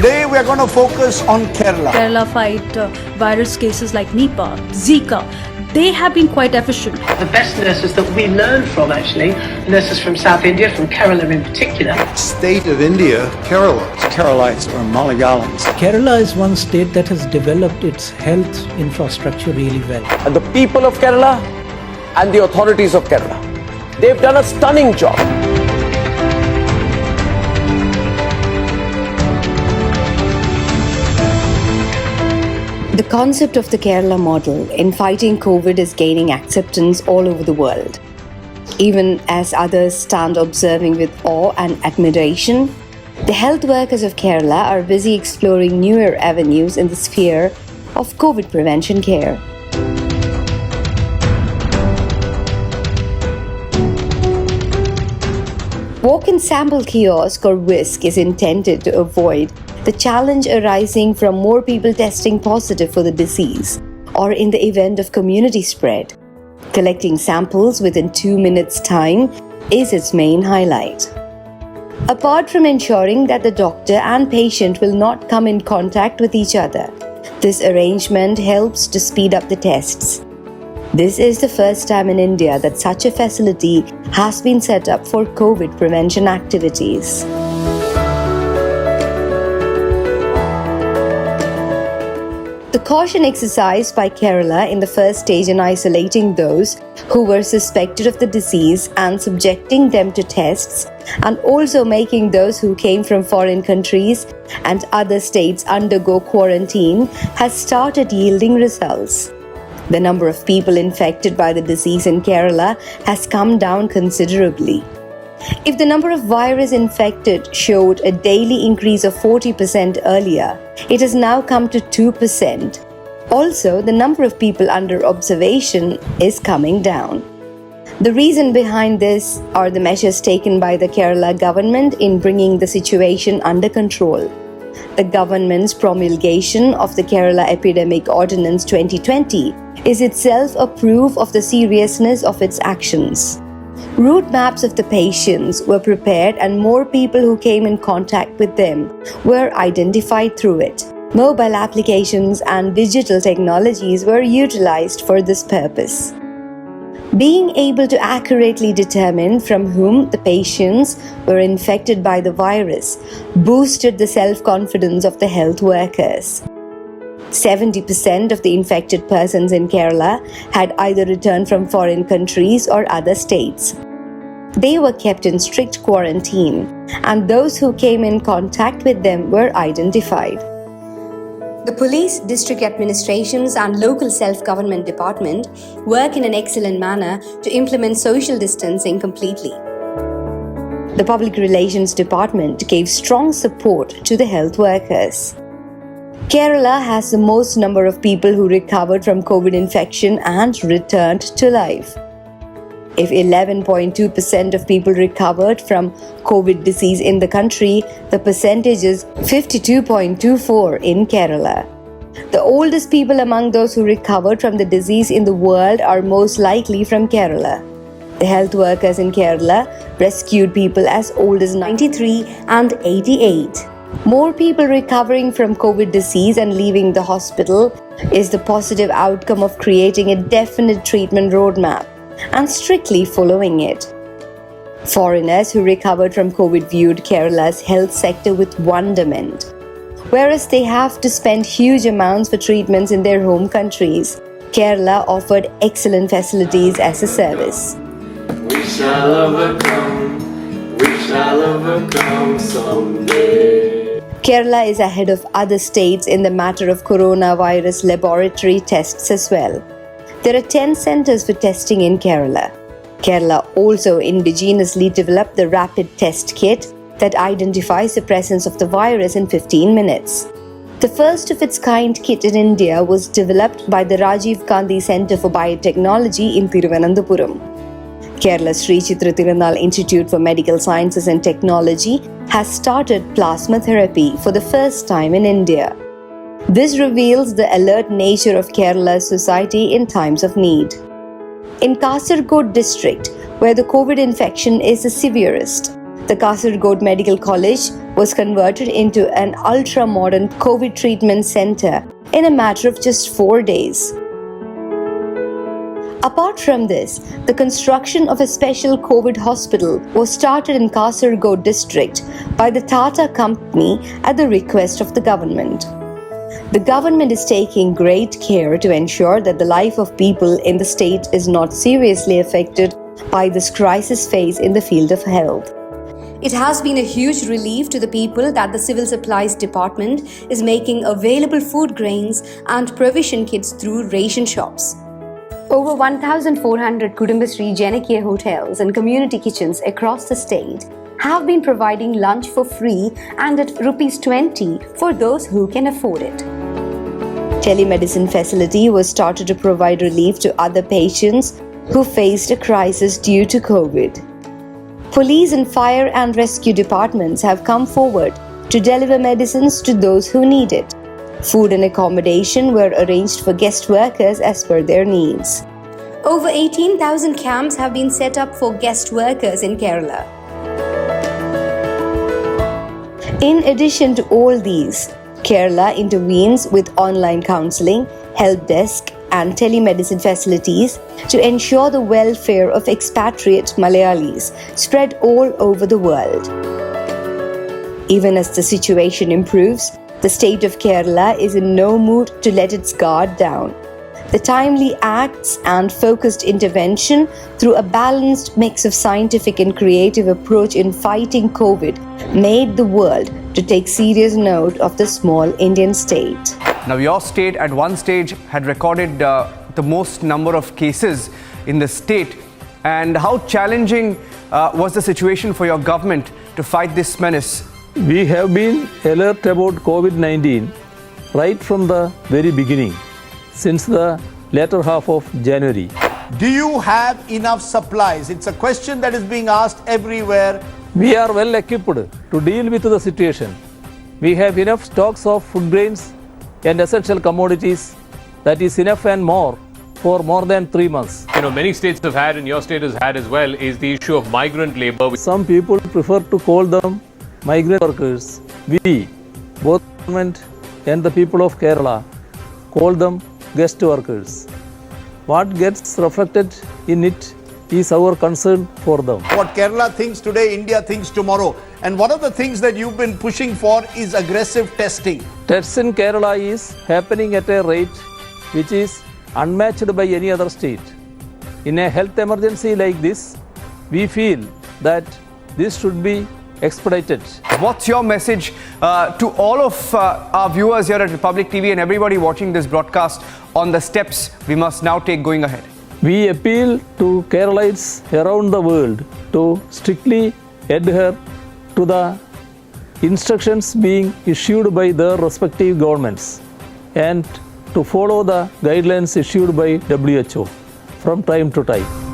Today we are going to focus on Kerala. Kerala fight virus cases like Nipah, Zika. They have been quite efficient. The best nurses that we learn from, actually, nurses from South India, from Kerala in particular. State of India, Kerala. Keralites or Malayalams. Kerala is one state that has developed its health infrastructure really well. And the people of Kerala and the authorities of Kerala, they've done a stunning job. The concept of the Kerala model in fighting COVID is gaining acceptance all over the world. Even as others stand observing with awe and admiration, the health workers of Kerala are busy exploring newer avenues in the sphere of COVID prevention care. Walk-in sample kiosk or WISK is intended to avoid the challenge arising from more people testing positive for the disease or in the event of community spread. Collecting samples within 2 minutes' time is its main highlight. Apart from ensuring that the doctor and patient will not come in contact with each other, this arrangement helps to speed up the tests. This is the first time in India that such a facility has been set up for COVID prevention activities. The caution exercised by Kerala in the first stage in isolating those who were suspected of the disease and subjecting them to tests, and also making those who came from foreign countries and other states undergo quarantine, has started yielding results. The number of people infected by the disease in Kerala has come down considerably. If the number of virus infected showed a daily increase of 40% earlier, it has now come to 2%. Also, the number of people under observation is coming down. The reason behind this are the measures taken by the Kerala government in bringing the situation under control. The government's promulgation of the Kerala Epidemic Ordinance 2020 is itself a proof of the seriousness of its actions. Route maps of the patients were prepared and more people who came in contact with them were identified through it. Mobile applications and digital technologies were utilized for this purpose. Being able to accurately determine from whom the patients were infected by the virus boosted the self-confidence of the health workers. 70% of the infected persons in Kerala had either returned from foreign countries or other states. They were kept in strict quarantine, and those who came in contact with them were identified. The police, district administrations, and local self-government department work in an excellent manner to implement social distancing completely. The public relations department gave strong support to the health workers. Kerala has the most number of people who recovered from COVID infection and returned to life. If 11.2% of people recovered from COVID disease in the country, the percentage is 52.24 in Kerala. The oldest people among those who recovered from the disease in the world are most likely from Kerala. The health workers in Kerala rescued people as old as 93 and 88. More people recovering from COVID disease and leaving the hospital is the positive outcome of creating a definite treatment roadmap and strictly following it. Foreigners who recovered from COVID viewed Kerala's health sector with wonderment. Whereas they have to spend huge amounts for treatments in their home countries, Kerala offered excellent facilities as a service. We shall overcome someday. Kerala is ahead of other states in the matter of coronavirus laboratory tests as well. There are 10 centers for testing in Kerala. Kerala also indigenously developed the rapid test kit that identifies the presence of the virus in 15 minutes. The first of its kind kit in India was developed by the Rajiv Gandhi Centre for Biotechnology in Thiruvananthapuram. Kerala Sri Chitra Tirunal Institute for Medical Sciences and Technology has started plasma therapy for the first time in India. This reveals the alert nature of Kerala's society in times of need. In Kasaragod district, where the COVID infection is the severest, The Kasaragod Medical College was converted into an ultra-modern COVID treatment center in a matter of just 4 days. Apart from this, the construction of a special COVID hospital was started in Kasaragod district by the Tata Company at the request of the government. The government is taking great care to ensure that the life of people in the state is not seriously affected by this crisis phase in the field of health. It has been a huge relief to the people that the Civil Supplies Department is making available food grains and provision kits through ration shops. Over 1,400 Kudumbashree Janakya hotels and community kitchens across the state have been providing lunch for free and at ₹20 for those who can afford it. Telemedicine facility was started to provide relief to other patients who faced a crisis due to COVID. Police and fire and rescue departments have come forward to deliver medicines to those who need it. Food and accommodation were arranged for guest workers as per their needs. Over 18,000 camps have been set up for guest workers in Kerala. In addition to all these, Kerala intervenes with online counseling, help desk, and telemedicine facilities to ensure the welfare of expatriate Malayalis spread all over the world. Even as the situation improves, the state of Kerala is in no mood to let its guard down. The timely acts and focused intervention through a balanced mix of scientific and creative approach in fighting COVID made the world to take serious note of the small Indian state. Now, your state at one stage had recorded the most number of cases in the state. And how challenging was the situation for your government to fight this menace? We have been alert about COVID-19 right from the very beginning, since the latter half of January. Do you have enough supplies? It's a question that is being asked everywhere. We are well equipped to deal with the situation. We have enough stocks of food grains and essential commodities that is enough and more for more than 3 months. Many states have had, and your state has had as well, is the issue of migrant labor. Some people prefer to call them migrant workers. We, both government and the people of Kerala, call them guest workers. What gets reflected in it is our concern for them. What Kerala thinks today, India thinks tomorrow. And one of the things that you've been pushing for is aggressive testing. Tests in Kerala is happening at a rate which is unmatched by any other state. In a health emergency like this, we feel that this should be expedited. What's your message to all of our viewers here at Republic TV and everybody watching this broadcast on the steps we must now take going ahead? We appeal to Keralites around the world to strictly adhere to the instructions being issued by their respective governments and to follow the guidelines issued by WHO from time to time.